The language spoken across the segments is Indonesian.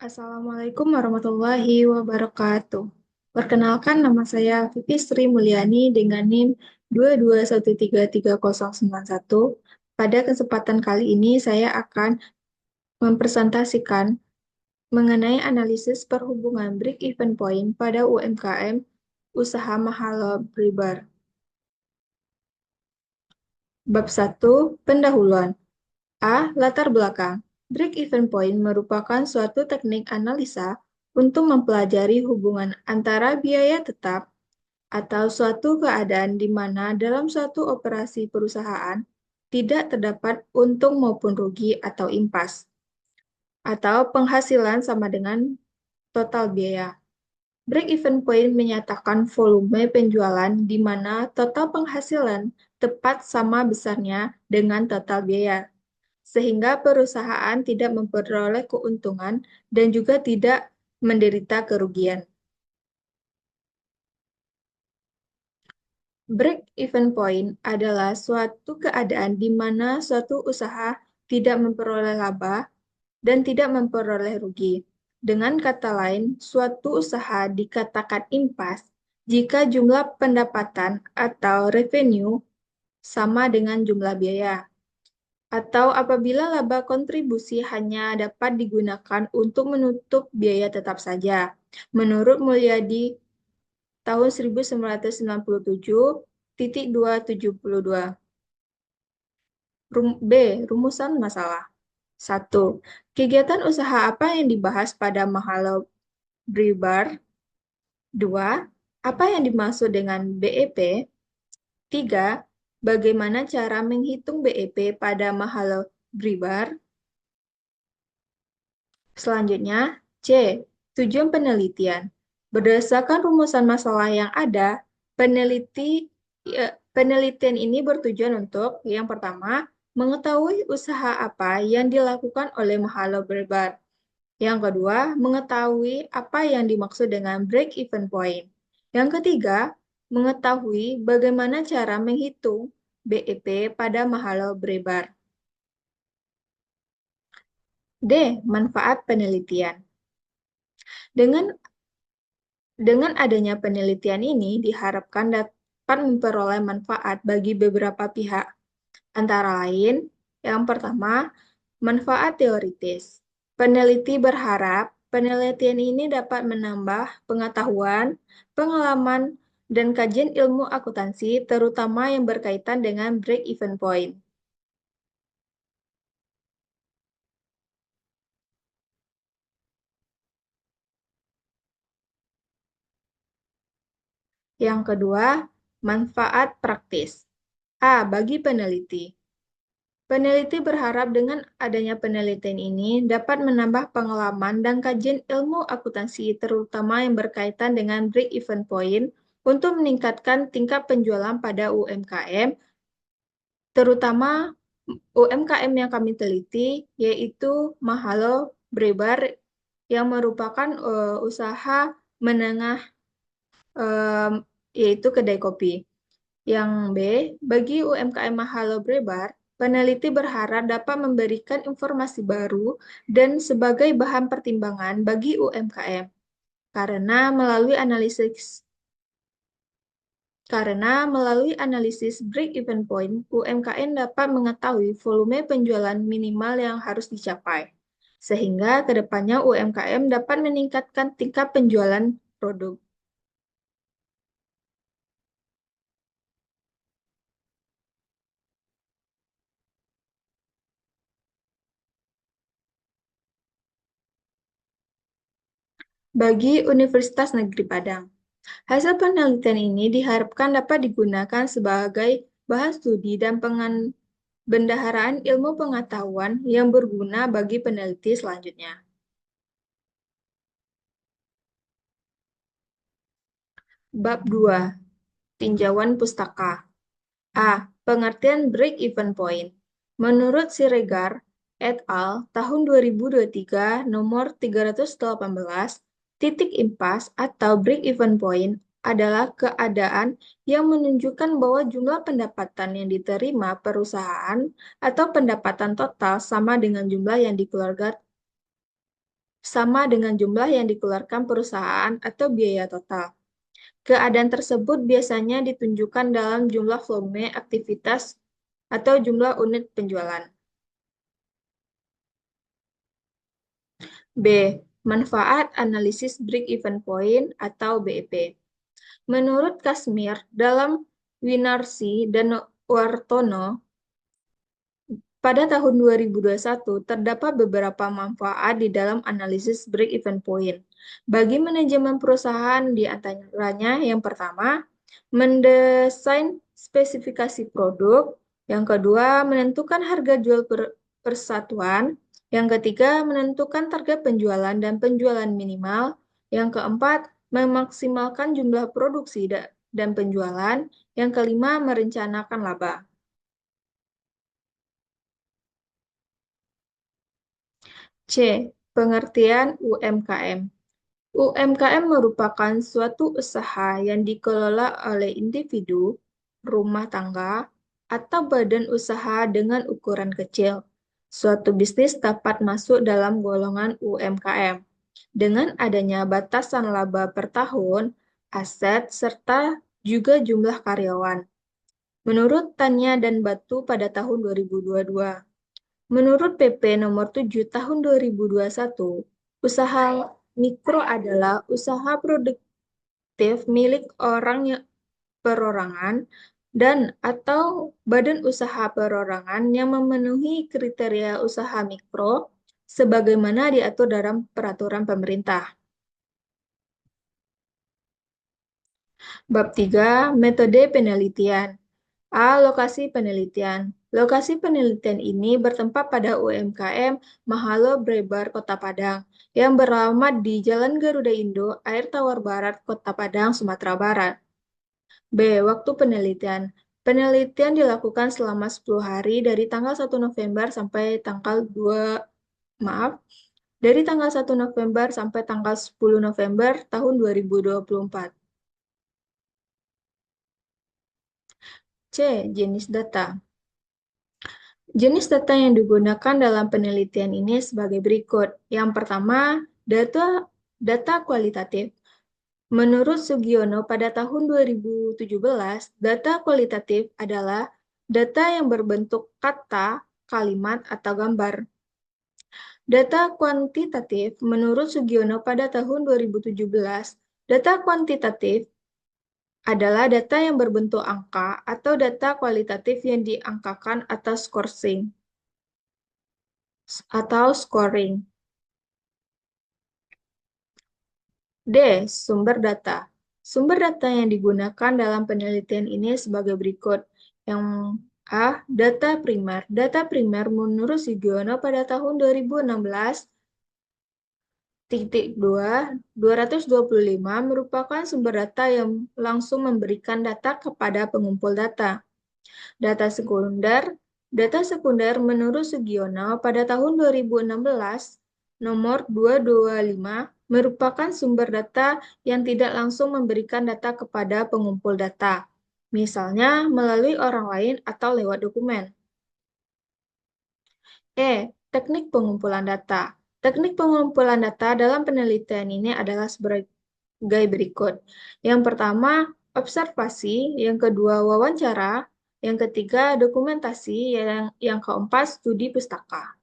Assalamualaikum warahmatullahi wabarakatuh. Perkenalkan, nama saya Vivi Sri Mulyani dengan NIM 221333091. Pada kesempatan kali ini saya akan mempresentasikan mengenai analisis perhubungan break-even point pada UMKM usaha mahal Bribar. Bab 1, pendahuluan. A. Latar belakang. Break-even point merupakan suatu teknik analisa untuk mempelajari hubungan antara biaya tetap atau suatu keadaan di mana dalam suatu operasi perusahaan tidak terdapat untung maupun rugi atau impas, atau penghasilan sama dengan total biaya. Break-even point menyatakan volume penjualan di mana total penghasilan tepat sama besarnya dengan total biaya, sehingga perusahaan tidak memperoleh keuntungan dan juga tidak menderita kerugian. Break-even point adalah suatu keadaan di mana suatu usaha tidak memperoleh laba dan tidak memperoleh rugi. Dengan kata lain, suatu usaha dikatakan impas jika jumlah pendapatan atau revenue sama dengan jumlah biaya, atau apabila laba kontribusi hanya dapat digunakan untuk menutup biaya tetap saja. Menurut Mulyadi tahun 1997,272. B. Rumusan masalah. 1. Kegiatan usaha apa yang dibahas pada Mahalo Bribar? 2. Apa yang dimaksud dengan BEP? 3. Bagaimana cara menghitung BEP pada Mahalo Bribar? Selanjutnya, C. Tujuan penelitian. Berdasarkan rumusan masalah yang ada, penelitian ini bertujuan untuk, yang pertama, mengetahui usaha apa yang dilakukan oleh Mahalo Bribar. Yang kedua, mengetahui apa yang dimaksud dengan break-even point. Yang ketiga, mengetahui bagaimana cara menghitung BEP pada Mahalo Bribar. D. Manfaat penelitian. Dengan adanya penelitian ini diharapkan dapat memperoleh manfaat bagi beberapa pihak. Antara lain, yang pertama, manfaat teoritis. Peneliti berharap penelitian ini dapat menambah pengetahuan, pengalaman, dan kajian ilmu akuntansi, terutama yang berkaitan dengan break-even point. Yang kedua, manfaat praktis. A. Bagi peneliti. Peneliti berharap dengan adanya penelitian ini dapat menambah pengalaman dan kajian ilmu akuntansi, terutama yang berkaitan dengan break-even point, untuk meningkatkan tingkat penjualan pada UMKM, terutama UMKM yang kami teliti, yaitu Mahalo Bribar, yang merupakan usaha menengah, yaitu kedai kopi. Yang B, bagi UMKM Mahalo Brebar, peneliti berharap dapat memberikan informasi baru dan sebagai bahan pertimbangan bagi UMKM. Karena melalui analisis break-even point, UMKM dapat mengetahui volume penjualan minimal yang harus dicapai, sehingga ke depannya UMKM dapat meningkatkan tingkat penjualan produk. Bagi Universitas Negeri Padang, hasil penelitian ini diharapkan dapat digunakan sebagai bahan studi dan bendaharaan ilmu pengetahuan yang berguna bagi peneliti selanjutnya. Bab 2. Tinjauan pustaka. A. Pengertian break-even point. Menurut Siregar et al. Tahun 2023 nomor 318, titik impas atau break-even point adalah keadaan yang menunjukkan bahwa jumlah pendapatan yang diterima perusahaan atau pendapatan total sama dengan jumlah yang dikeluarkan perusahaan atau biaya total. Keadaan tersebut biasanya ditunjukkan dalam jumlah volume aktivitas atau jumlah unit penjualan. B. Manfaat analisis break-even point atau BEP. Menurut Kashmir, dalam Winarsi dan Wartono, pada tahun 2021 terdapat beberapa manfaat di dalam analisis break-even point. Bagi manajemen perusahaan di antaranya yang pertama, mendesain spesifikasi produk, yang kedua, menentukan harga jual persatuan, yang ketiga, menentukan target penjualan dan penjualan minimal, yang keempat, memaksimalkan jumlah produksi dan penjualan, yang kelima, merencanakan laba. C. Pengertian UMKM. UMKM merupakan suatu usaha yang dikelola oleh individu, rumah tangga, atau badan usaha dengan ukuran kecil. Suatu bisnis dapat masuk dalam golongan UMKM dengan adanya batasan laba per tahun, aset, serta juga jumlah karyawan. Menurut Tanya dan Batu pada tahun 2022. Menurut PP nomor 7 tahun 2021, usaha mikro adalah usaha produktif milik orang yang perorangan dan atau badan usaha perorangan yang memenuhi kriteria usaha mikro sebagaimana diatur dalam peraturan pemerintah. Bab 3. Metode penelitian. A. Lokasi penelitian. Lokasi penelitian ini bertempat pada UMKM Mahalo Brebar Kota Padang yang beralamat di Jalan Garuda Indo, Air Tawar Barat, Kota Padang, Sumatera Barat. B. Waktu penelitian. Penelitian dilakukan selama 10 hari dari tanggal 1 November sampai tanggal 2 maaf, dari tanggal 1 November sampai tanggal 10 November tahun 2024. C. Jenis data. Jenis data yang digunakan dalam penelitian ini sebagai berikut. Yang pertama, data kualitatif. Menurut Sugiono pada tahun 2017, data kualitatif adalah data yang berbentuk kata, kalimat, atau gambar. Data kuantitatif menurut Sugiono pada tahun 2017, data kuantitatif adalah data yang berbentuk angka atau data kualitatif yang diangkakan atas scoring. D. Sumber data. Sumber data yang digunakan dalam penelitian ini sebagai berikut. Yang A. Data primer. Data primer menurut Sugiono pada tahun 2016, 225 merupakan sumber data yang langsung memberikan data kepada pengumpul data. Data sekunder menurut Sugiono pada tahun 2016, nomor 225, merupakan sumber data yang tidak langsung memberikan data kepada pengumpul data, misalnya melalui orang lain atau lewat dokumen. E. Teknik pengumpulan data. Teknik pengumpulan data dalam penelitian ini adalah sebagai berikut. Yang pertama, observasi, yang kedua, wawancara, yang ketiga, dokumentasi, yang keempat, studi pustaka.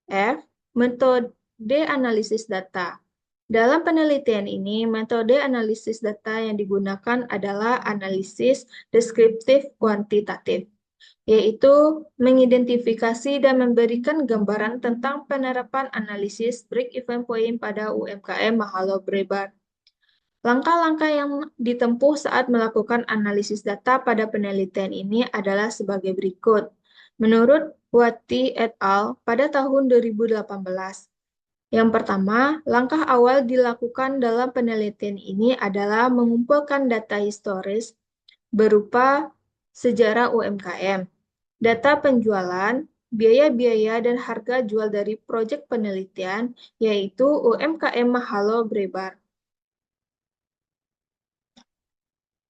F. Metode analisis data. Dalam penelitian ini, metode analisis data yang digunakan adalah analisis deskriptif kuantitatif, yaitu mengidentifikasi dan memberikan gambaran tentang penerapan analisis break-even point pada UMKM Mahalo Brebar. Langkah-langkah yang ditempuh saat melakukan analisis data pada penelitian ini adalah sebagai berikut. Menurut Wati et al. Pada tahun 2018, Yang pertama, langkah awal dilakukan dalam penelitian ini adalah mengumpulkan data historis berupa sejarah UMKM, data penjualan, biaya-biaya dan harga jual dari proyek penelitian, yaitu UMKM Mahalo Brebar.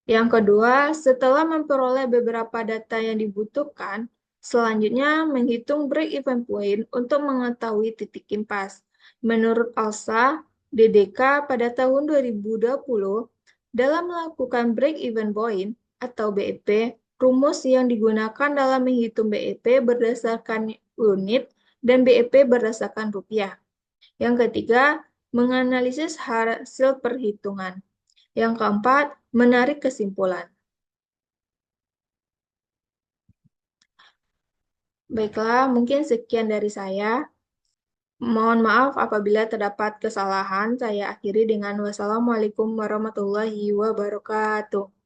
Yang kedua, setelah memperoleh beberapa data yang dibutuhkan, selanjutnya menghitung break-even point untuk mengetahui titik impas. Menurut Alsa, DDK pada tahun 2020, dalam melakukan break-even point atau BEP, rumus yang digunakan dalam menghitung BEP berdasarkan unit dan BEP berdasarkan rupiah. Yang ketiga, menganalisis hasil perhitungan. Yang keempat, menarik kesimpulan. Baiklah, mungkin sekian dari saya. Mohon maaf apabila terdapat kesalahan. Saya akhiri dengan wassalamualaikum warahmatullahi wabarakatuh.